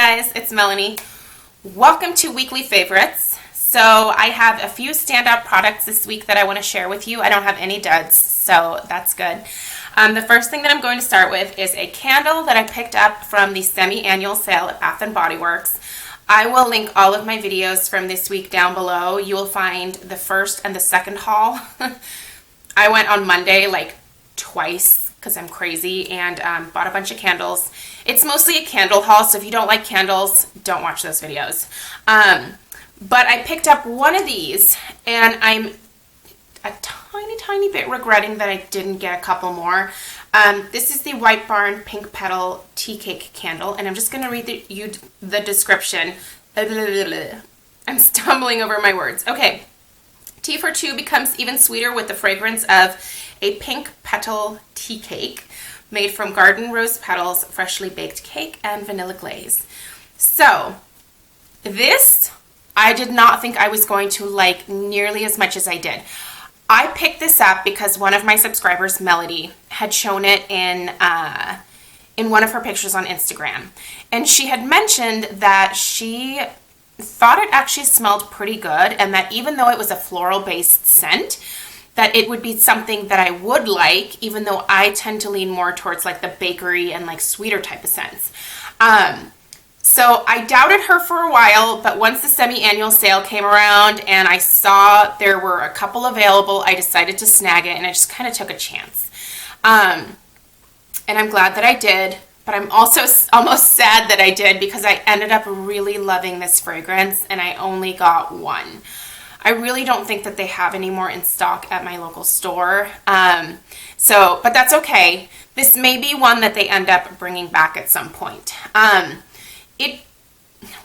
guys, it's Melanie. Welcome to Weekly Favorites. So I have a few standout products this week that I want to share with you. I don't have any duds, so that's good. The first thing that I'm going to start with is a candle that I picked up from the semi-annual sale at Bath & Body Works. I will link all of my videos from this week down below. You will find the first and the second haul. I went on Monday like twice because I'm crazy and bought a bunch of candles. It's mostly a candle haul, so if you don't like candles, don't watch those videos. But I picked up one of these, and I'm a tiny bit regretting that I didn't get a couple more. This is the White Barn Pink Petal Tea Cake Candle, and I'm just going to read the description. I'm stumbling over my words. Okay. Tea for two becomes even sweeter with the fragrance of a pink petal tea cake made from garden rose petals, freshly baked cake, and vanilla glaze. So, this I did not think I was going to like nearly as much as I did. I picked this up because one of my subscribers, Melody, had shown it in one of her pictures on Instagram. And she had mentioned that she thought it actually smelled pretty good, and that even though it was a floral-based scent, that it would be something that I would like, even though I tend to lean more towards like the bakery and like sweeter type of scents. So I doubted her for a while, but once the semi-annual sale came around and I saw there were a couple available, I decided to snag it, and I just kind of took a chance. And I'm glad that I did, but I'm also almost sad that I did because I ended up really loving this fragrance and I only got one. I really don't think that they have any more in stock at my local store. But that's okay. This may be one that they end up bringing back at some point.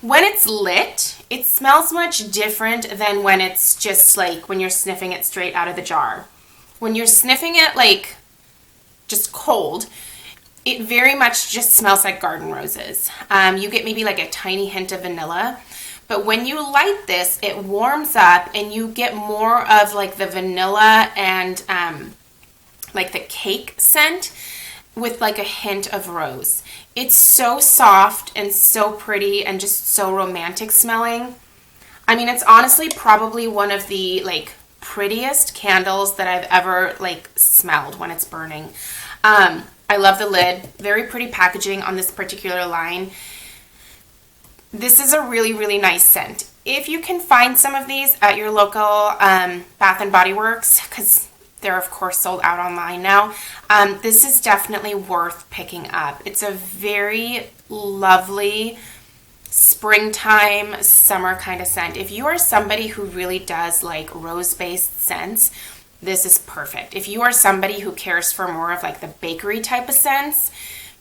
When it's lit, it smells much different than when it's just like when you're sniffing it straight out of the jar. When you're sniffing it like just cold, it very much just smells like garden roses. You get maybe like a tiny hint of vanilla. But when you light this, it warms up and you get more of like the vanilla and like the cake scent with like a hint of rose. It's so soft and so pretty and just so romantic smelling. I mean, it's honestly probably one of the like prettiest candles that I've ever like smelled when it's burning. I love the lid. Very pretty packaging on this particular line. This is a really nice scent. If you can find some of these at your local Bath & Body Works, because they're of course sold out online now, this is definitely worth picking up. It's a very lovely springtime, summer kind of scent. If you are somebody who really does like rose-based scents, this is perfect. If you are somebody who cares for more of like the bakery type of scents,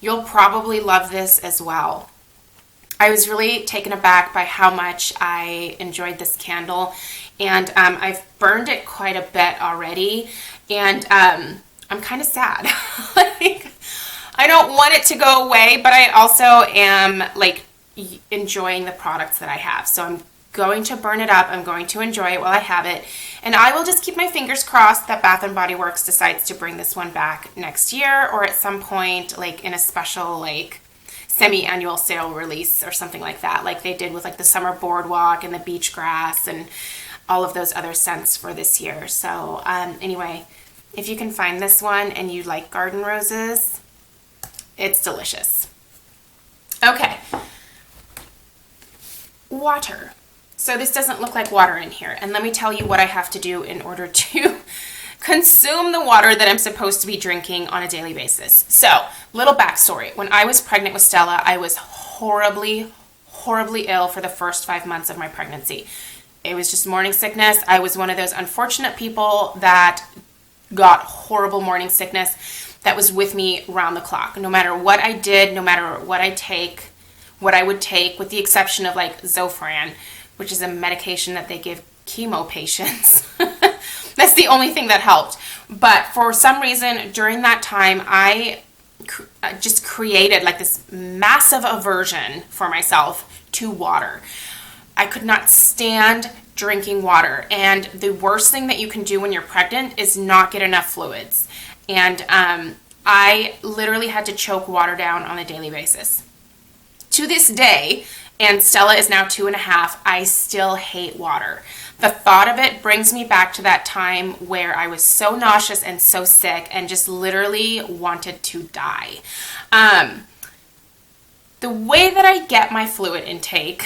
you'll probably love this as well. I was really taken aback by how much I enjoyed this candle, and I've burned it quite a bit already, and I'm kind of sad. Like, I don't want it to go away, but I also am like enjoying the products that I have. So I'm going to burn it up. I'm going to enjoy it while I have it, and I will just keep my fingers crossed that Bath & Body Works decides to bring this one back next year or at some point like in a special like semi-annual sale release or something like that, like they did with like the summer boardwalk and the beach grass and all of those other scents for this year. So anyway, if you can find this one and you like garden roses, it's delicious. Okay, water. So this doesn't look like water in here, and let me tell you what I have to do in order to consume the water that I'm supposed to be drinking on a daily basis. So, little backstory. When I was pregnant with Stella, I was horribly ill for the first 5 months of my pregnancy. It was just morning sickness. I was one of those unfortunate people that got horrible morning sickness that was with me round the clock. No matter what I did, no matter what I would take, with the exception of like Zofran, which is a medication that they give chemo patients. That's the only thing that helped. But for some reason, during that time, I just created like this massive aversion for myself to water. I could not stand drinking water. And the worst thing that you can do when you're pregnant is not get enough fluids. And I literally had to choke water down on a daily basis. to this day, and Stella is now 2.5, I still hate water. The thought of it brings me back to that time where I was so nauseous and so sick and just literally wanted to die. The way that I get my fluid intake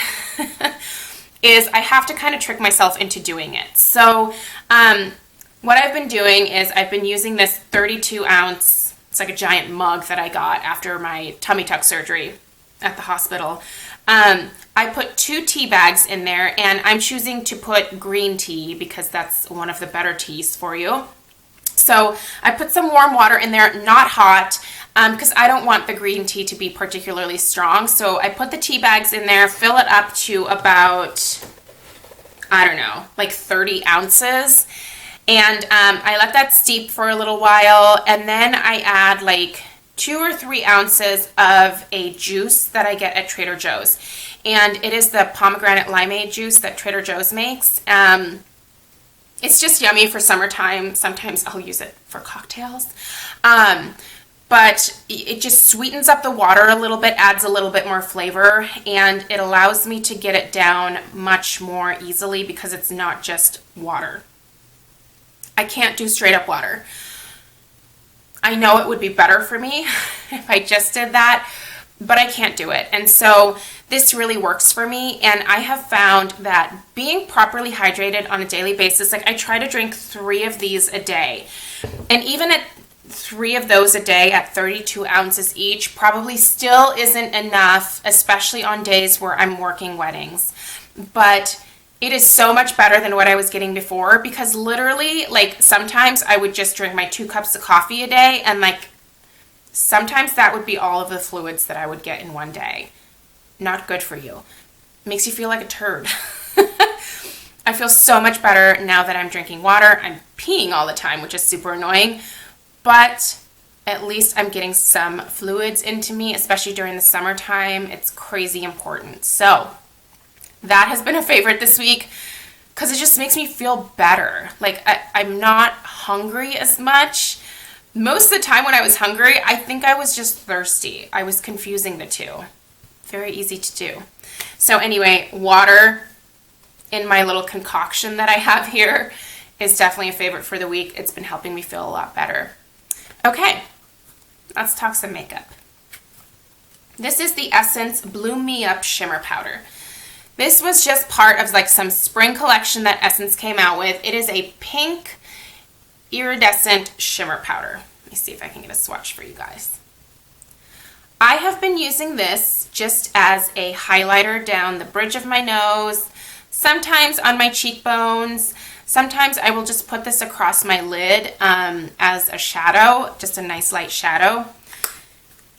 is I have to kind of trick myself into doing it. So what I've been doing is I've been using this 32 ounce, it's like a giant mug that I got after my tummy tuck surgery at the hospital. I put 2 tea bags in there, and I'm choosing to put green tea because that's one of the better teas for you. So I put some warm water in there, not hot, because I don't want the green tea to be particularly strong. So I put the tea bags in there, fill it up to about, I don't know, like 30 ounces. And I let that steep for a little while, and then I add like 2 or 3 ounces of a juice that I get at Trader Joe's. And it is the pomegranate limeade juice that Trader Joe's makes. It's just yummy for summertime. Sometimes I'll use it for cocktails. But it just sweetens up the water a little bit, adds a little bit more flavor, and it allows me to get it down much more easily because it's not just water. I can't do straight up water. I know it would be better for me if I just did that, but I can't do it. And so this really works for me, and I have found that being properly hydrated on a daily basis, like I try to drink 3 of these a day, and even at 3 of those a day at 32 ounces each probably still isn't enough, especially on days where I'm working weddings. But it is so much better than what I was getting before, because literally, like, sometimes I would just drink my 2 cups of coffee a day, and like sometimes that would be all of the fluids that I would get in one day. Not good for you. Makes you feel like a turd. I feel so much better now that I'm drinking water. I'm peeing all the time, which is super annoying, but at least I'm getting some fluids into me, especially during the summertime. It's crazy important. So that has been a favorite this week because it just makes me feel better. Like I'm not hungry as much. Most of the time when I was hungry, I think I was just thirsty. I was confusing the two. Very easy to do. So anyway, water in my little concoction that I have here is definitely a favorite for the week. It's been helping me feel a lot better. Okay, let's talk some makeup. This is the Essence Bloom Me Up Shimmer Powder. This was just part of like some spring collection that Essence came out with. It is a pink iridescent shimmer powder. Let me see if I can get a swatch for you guys. I have been using this just as a highlighter down the bridge of my nose, sometimes on my cheekbones. Sometimes I will just put this across my lid as a shadow, just a nice light shadow.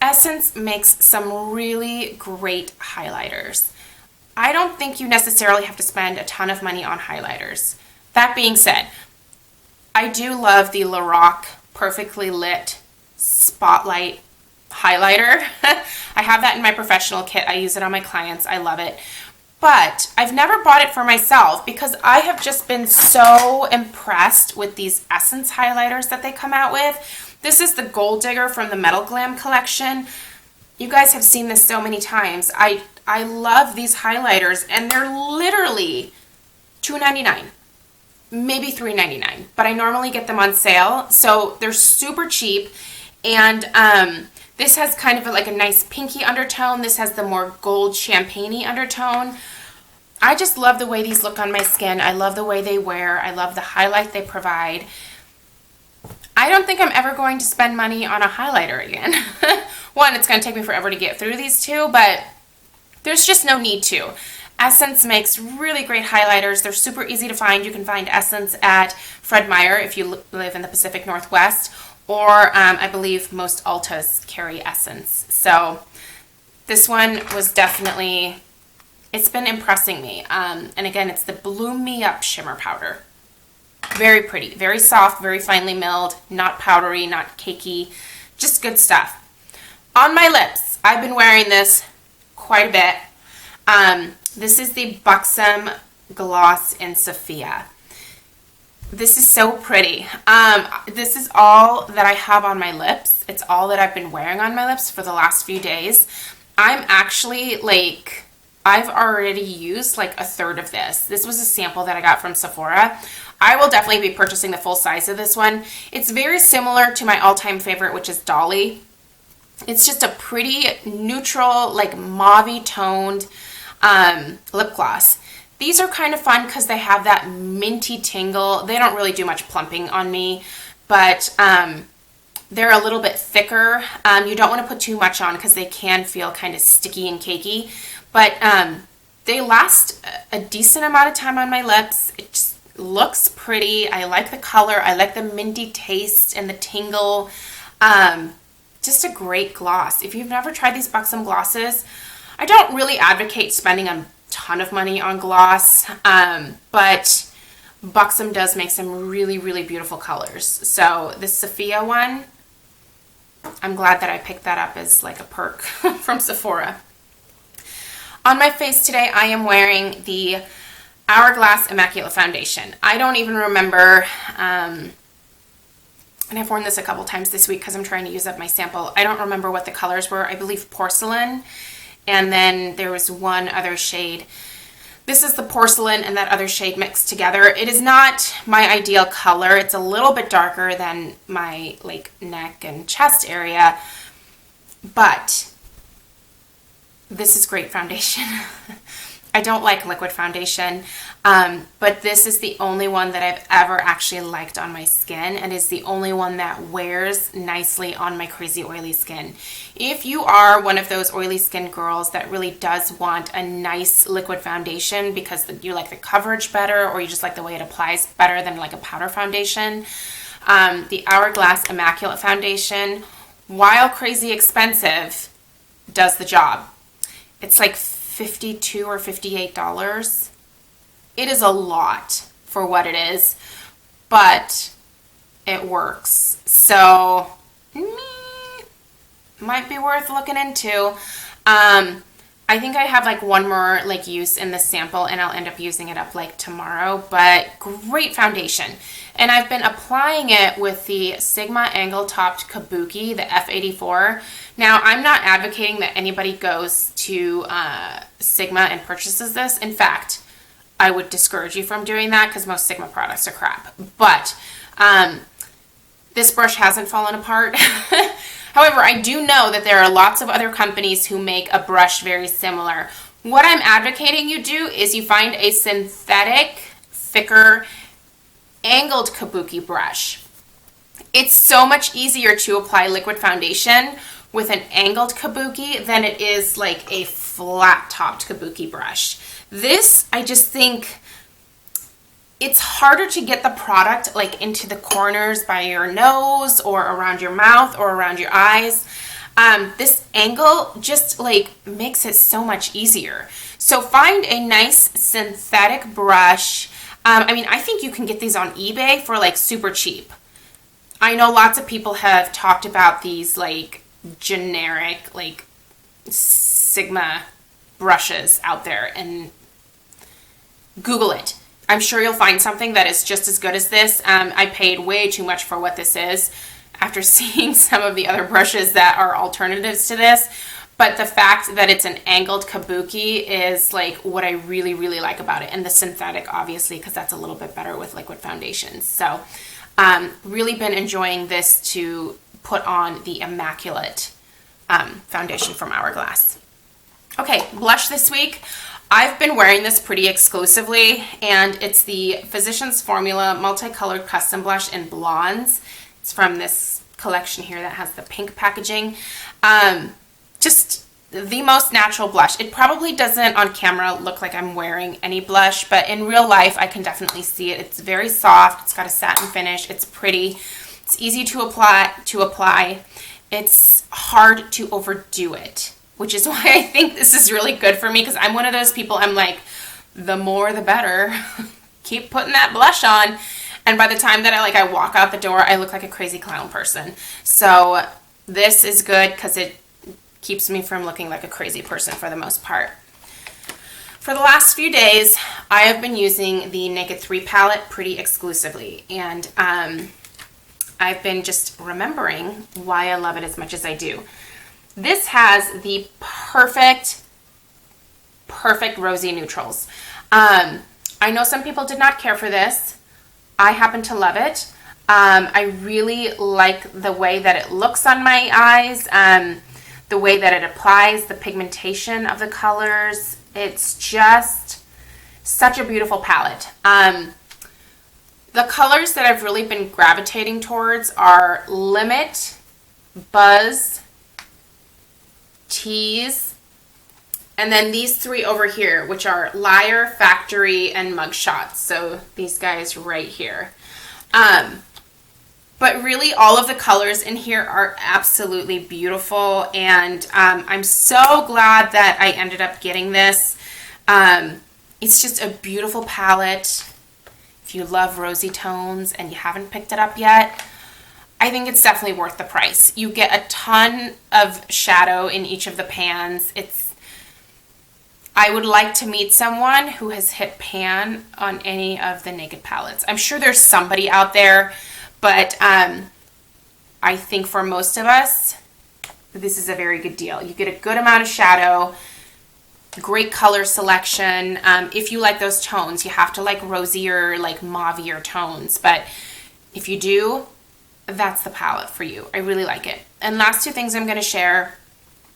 Essence makes some really great highlighters. I don't think you necessarily have to spend a ton of money on highlighters. That being said, I do love the Lorac Perfectly Lit Spotlight highlighter. I have that in my professional kit. I use it on my clients. I love it. But I've never bought it for myself because I have just been so impressed with these Essence highlighters that they come out with. This is the Gold Digger from the Metal Glam collection. You guys have seen this so many times. I love these highlighters, and they're literally $2.99, maybe $3.99, but I normally get them on sale, so they're super cheap. And this has kind of like a nice pinky undertone. This has the more gold champagne-y undertone. I just love the way these look on my skin. I love the way they wear. I love the highlight they provide. I don't think I'm ever going to spend money on a highlighter again. One, it's going to take me forever to get through these two, but there's just no need to. Essence makes really great highlighters. They're super easy to find. You can find Essence at Fred Meyer if you live in the Pacific Northwest, or I believe most Ultas carry Essence. So this one was definitely, it's been impressing me. And again, it's the Bloom Me Up Shimmer Powder. Very pretty, very soft, very finely milled, not powdery, not cakey, just good stuff. On my lips, I've been wearing this quite a bit. This is the Buxom Gloss in Sophia. This is so pretty. This is all that I have on my lips. It's all that I've been wearing on my lips for the last few days. I'm actually like, I've already used like a third of this. This was a sample that I got from Sephora. I will definitely be purchasing the full size of this one. It's very similar to my all-time favorite, which is Dolly. It's just a pretty neutral, like mauve-y toned lip gloss. These are kind of fun because they have that minty tingle. They don't really do much plumping on me, but they're a little bit thicker. You don't want to put too much on because they can feel kind of sticky and cakey, but they last a decent amount of time on my lips. It just looks pretty. I like the color. I like the minty taste and the tingle. Just a great gloss. If you've never tried these Buxom glosses, I don't really advocate spending a ton of money on gloss, but Buxom does make some really, really beautiful colors. So this Sophia one, I'm glad that I picked that up as like a perk from Sephora. On my face today, I am wearing the Hourglass Immaculate Foundation. I don't even remember, and I've worn this a couple times this week because I'm trying to use up my sample. I don't remember what the colors were. I believe porcelain, and then there was one other shade. This is the porcelain and that other shade mixed together. It is not my ideal color. It's a little bit darker than my like neck and chest area, but this is great foundation. I don't like liquid foundation, but this is the only one that I've ever actually liked on my skin, and is the only one that wears nicely on my crazy oily skin. If you are one of those oily skin girls that really does want a nice liquid foundation because you like the coverage better, or you just like the way it applies better than like a powder foundation, the Hourglass Immaculate Foundation, while crazy expensive, does the job. It's like $52 or $58. It is a lot for what it is, but it works. So, might be worth looking into. I think I have like one more like use in this sample, and I'll end up using it up like tomorrow, but great foundation. And I've been applying it with the Sigma Angle Topped Kabuki, the F84. Now, I'm not advocating that anybody goes to Sigma and purchases this. In fact, I would discourage you from doing that because most Sigma products are crap. But this brush hasn't fallen apart. However, I do know that there are lots of other companies who make a brush very similar. What I'm advocating you do is you find a synthetic, thicker, angled kabuki brush. It's so much easier to apply liquid foundation with an angled kabuki than it is like a flat topped kabuki brush. This, I just think it's harder to get the product like into the corners by your nose or around your mouth or around your eyes. This angle just like makes it so much easier. So find a nice synthetic brush. I think you can get these on eBay for like super cheap. I know lots of people have talked about these like generic like Sigma brushes out there, and Google it. I'm sure you'll find something that is just as good as this. I paid way too much for what this is after seeing some of the other brushes that are alternatives to this. But the fact that it's an angled kabuki is like what I really, really like about it. And the synthetic, obviously, because that's a little bit better with liquid foundations. So really been enjoying this to put on the Immaculate foundation from Hourglass. Okay, blush this week. I've been wearing this pretty exclusively, and it's the Physicians Formula Multicolored Custom Blush in Blondes. It's from this collection here that has the pink packaging. Just the most natural blush. It probably doesn't on camera look like I'm wearing any blush, but in real life I can definitely see it. It's very soft. It's got a satin finish. It's pretty. It's easy to apply. It's hard to overdo it, which is why I think this is really good for me, because I'm one of those people, I'm like, the more the better. Keep putting that blush on. And by the time that I walk out the door, I look like a crazy clown person. So this is good because it keeps me from looking like a crazy person for the most part. For the last few days, I have been using the Naked 3 palette pretty exclusively. And I've been just remembering why I love it as much as I do. This has the perfect rosy neutrals. I know some people did not care for this. I happen to love it. I really like the way that it looks on my eyes, the way that it applies, the pigmentation of the colors. It's just such a beautiful palette. The colors that I've really been gravitating towards are Limit, Buzz, Tease, and then these three over here, which are Liar, Factory, and Mugshots. So these guys right here. But really all of the colors in here are absolutely beautiful, and I'm so glad that I ended up getting this. It's just a beautiful palette. If you love rosy tones and you haven't picked it up yet, I think it's definitely worth the price. You get a ton of shadow in each of the pans. I would like to meet someone who has hit pan on any of the Naked palettes. I'm sure there's somebody out there, but I think for most of us, this is a very good deal. You get a good amount of shadow, great color selection. If you like those tones, you have to like rosier, like mauvier tones. But if you do, that's the palette for you. I really like it. And last two things I'm going to share.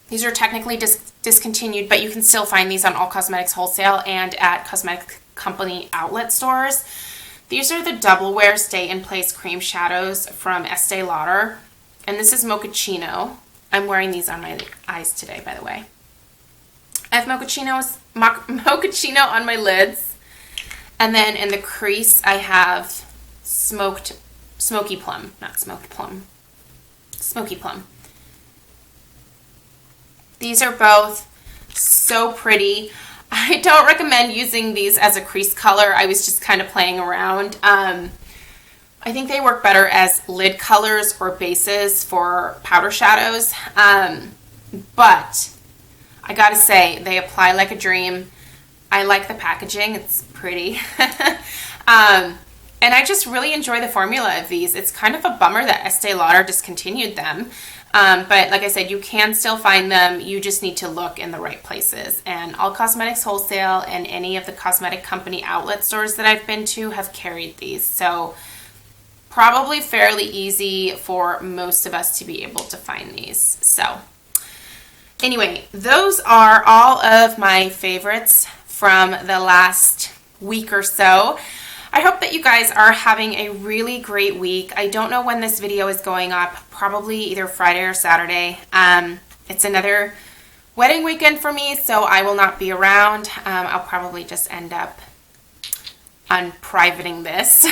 These are technically discontinued, but you can still find these on All Cosmetics Wholesale and at cosmetic company outlet stores. These are the Double Wear Stay in Place Cream Shadows from Estee Lauder. And this is Mochaccino. I'm wearing these on my eyes today, by the way. I have Mochaccino on my lids. And then in the crease, I have Smoky Plum. Not Smoked Plum. Smoky Plum. These are both so pretty. I don't recommend using these as a crease color. I was just kind of playing around. I think they work better as lid colors or bases for powder shadows. But I gotta say, they apply like a dream. I like the packaging. It's pretty. And I just really enjoy the formula of these. It's kind of a bummer that Estee Lauder discontinued them. But like I said, you can still find them. You just need to look in the right places. And All Cosmetics Wholesale and any of the cosmetic company outlet stores that I've been to have carried these. So probably fairly easy for most of us to be able to find these. So anyway, those are all of my favorites from the last week or so. I hope that you guys are having a really great week. I don't know when this video is going up, probably either Friday or Saturday. It's another wedding weekend for me, so I will not be around. I'll probably just end up unprivating this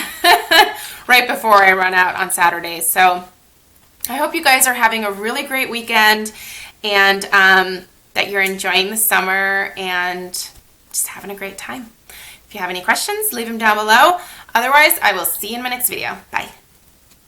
right before I run out on Saturday. So I hope you guys are having a really great weekend, and that you're enjoying the summer and just having a great time. If you have any questions, leave them down below. Otherwise, I will see you in my next video. Bye.